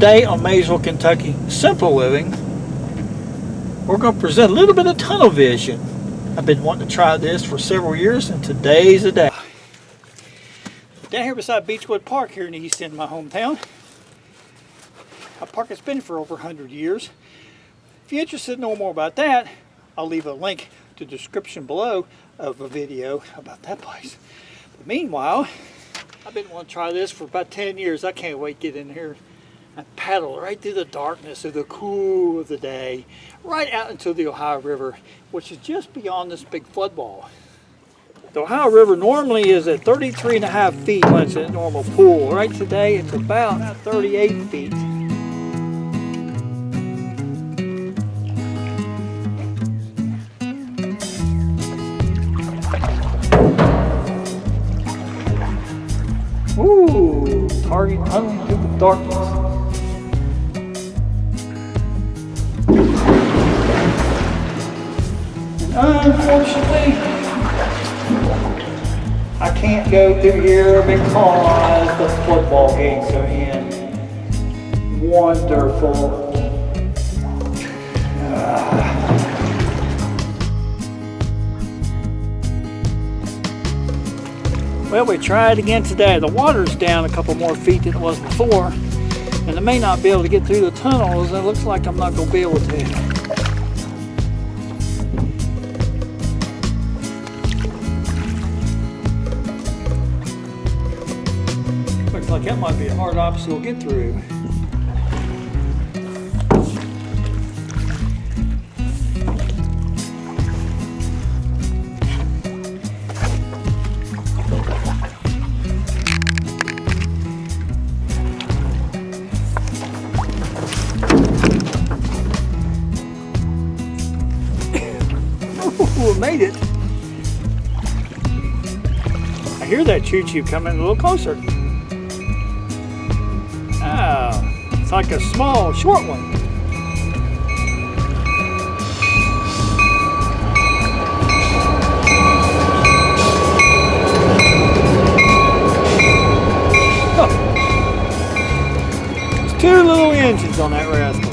Today on Maysville, Kentucky, Simple Living, we're going to present a little bit of tunnel vision. I've been wanting to try this for several years, and today's the day. Down here beside Beechwood Park here in the east end of my hometown. A park that's been for over 100 years. If you're interested in knowing more about that, I'll leave a link to the description below of a video about that place. But meanwhile, I've been wanting to try this for about 10 years. I can't wait to get in here and paddle right through the darkness of the cool of the day, right out into the Ohio River, which is just beyond this big flood wall. The Ohio River normally is at 33.5 feet when it's in a normal pool. Right today it's about 38 feet. Ooh, target tunneling through the darkness. Unfortunately, I can't go through here because the flood wall gates are in. Wonderful. Well, we tried again today. The water's down a couple more feet than it was before, and I may not be able to get through the tunnels. It looks like I'm not going to be able to. Looks like that might be a hard obstacle to get through. Ooh, made it. I hear that choo-choo coming a little closer. Oh, it's like a small, short one. Oh. There's two little engines on that rascal.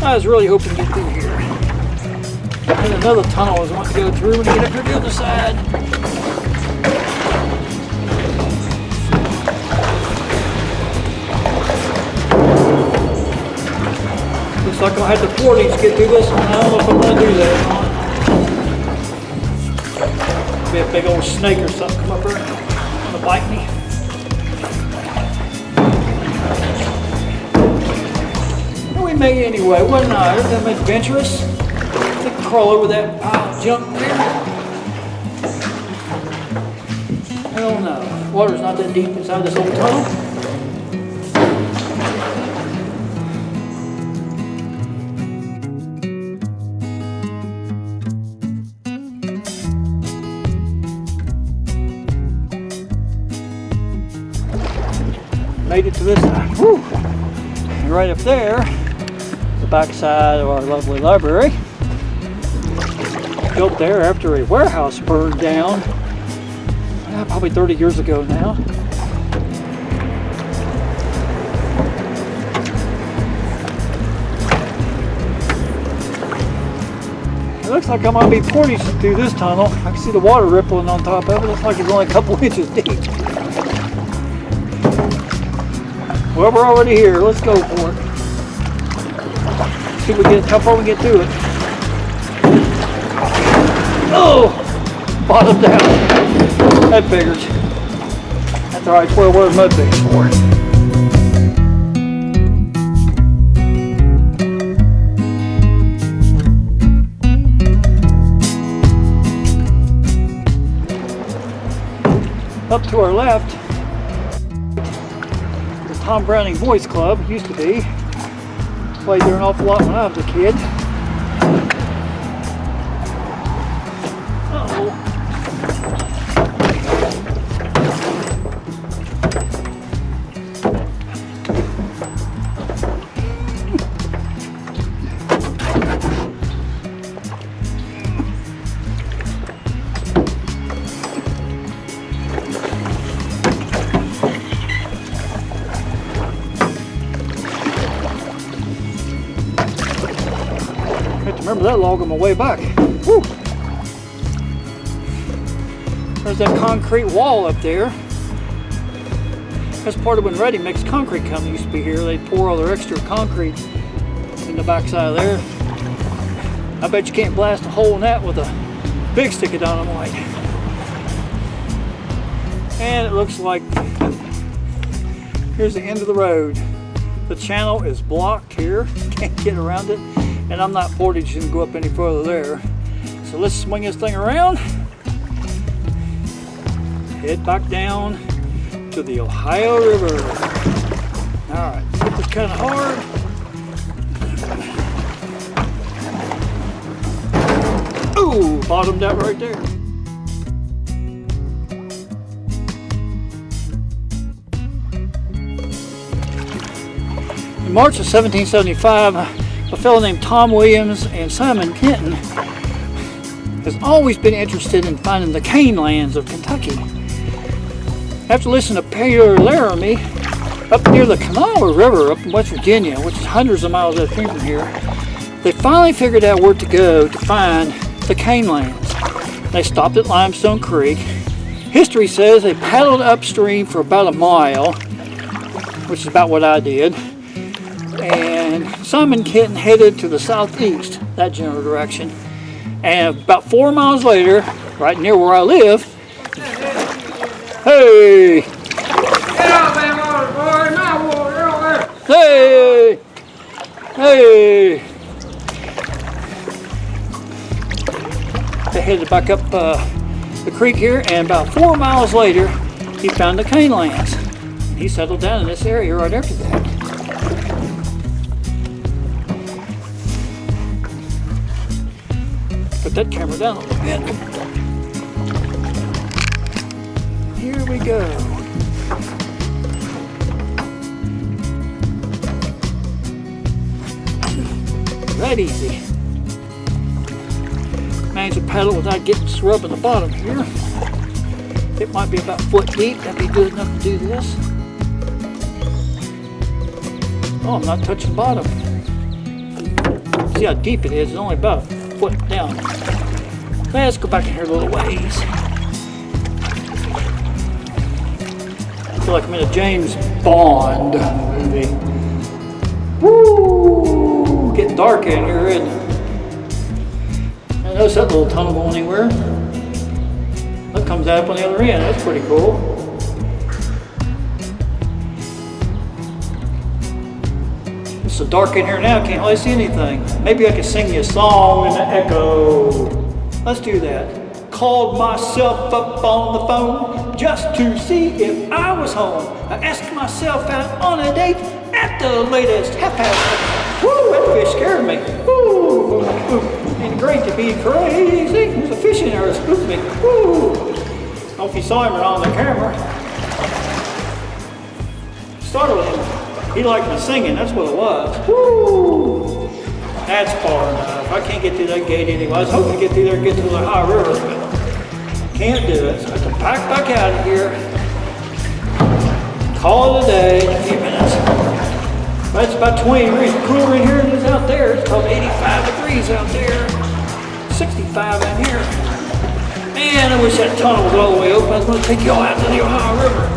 I was really hoping to get through here. And another tunnel I was wanting to go through when I get up here to the other side. Looks like I'll have to portage to get through this one. I don't know if I'm going to do that or not. Be a big old snake or something come up here and want to bite me. We made it anyway, wasn't I? Isn't that adventurous? I can crawl over that pile of junk there. Hell no. Water's not that deep inside this old tunnel. Made it to this side. Whew. And right up there, backside of our lovely library, built there after a warehouse burned down probably 30 years ago now. It looks like I might be portaging through this tunnel. I can see the water rippling on top of it. Looks like it's only a couple inches deep. Well, we're already here. Let's go for it. See if we get how far we get through it. Oh, bottom down. That figures. alright, it's well worth motivating for. Up to our left, the Tom Browning Boys Club, used to be. Played there an awful lot when I was a kid. Uh-oh. Remember that log on my way back. Woo. There's that concrete wall up there. That's part of when ready mix concrete company used to be here. They pour all their extra concrete in the backside of there. I bet you can't blast a hole in that with a big stick of dynamite. And it looks like here's the end of the road. The channel is blocked here. Can't get around it. And I'm not portage and go up any further there. So let's swing this thing around. Head back down to the Ohio River. All right, hit this kind of hard. Ooh, bottomed out right there. In March of 1775, a fellow named Tom Williams and Simon Kenton has always been interested in finding the cane lands of Kentucky. After listening to Peter Laramie up near the Kanawha River up in West Virginia, which is hundreds of miles upstream from here, they finally figured out where to go to find the cane lands. They stopped at Limestone Creek. History says they paddled upstream for about a mile, which is about what I did. And Simon Kenton headed to the southeast, that general direction. And about 4 miles later, right near where I live, hey! Get out there, boy! My water, over there! Hey! Hey! They headed back up the creek here, and about 4 miles later, he found the cane lands. He settled down in this area right after that. Put that camera down a little bit. Here we go. That easy. Manage to paddle without getting scrubbed in the bottom here. It might be about a foot deep. That'd be good enough to do this. Oh, I'm not touching bottom. See how deep it is. It's only about a foot down. Let's go back in here a little ways. I feel like I'm in a James Bond movie. Woo! Getting dark in here, isn't it? I notice that little tunnel going anywhere. That comes out on the other end. That's pretty cool. It's so dark in here now, can't hardly see anything. Maybe I could sing you a song in the echo. Let's do that. Called myself up on the phone just to see if I was home. I asked myself out on a date at the latest half past. Woo, that fish scared me. Woo, ain't great to be crazy. There's a fish in there that spooked me. Woo. I don't know if you saw him or not on the camera. Started with him. He liked my singing, that's what it was. Woo! That's far enough. I can't get through that gate anyway. I was hoping to get through there and get to the high river, but can't do it. So I can pack back out of here. Call it a day in a few minutes. But it's about 20 degrees cooler in here than it is out there. It's called 85 degrees out there. 65 in here. Man, I wish that tunnel was all the way open. I was going to take y'all out to the Ohio River.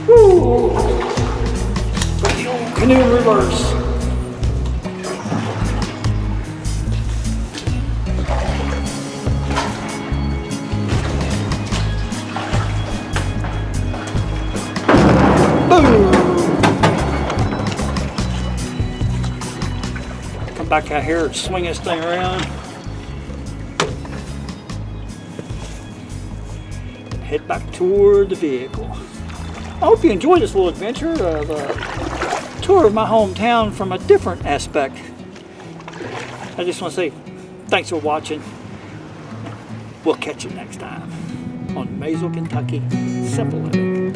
Woo! Put the old canoe in reverse. back out here and swing this thing around. Head back toward the vehicle. I hope you enjoyed this little adventure of a tour of my hometown from a different aspect. I just want to say thanks for watching. We'll catch you next time on Maysville, Kentucky Simple Living.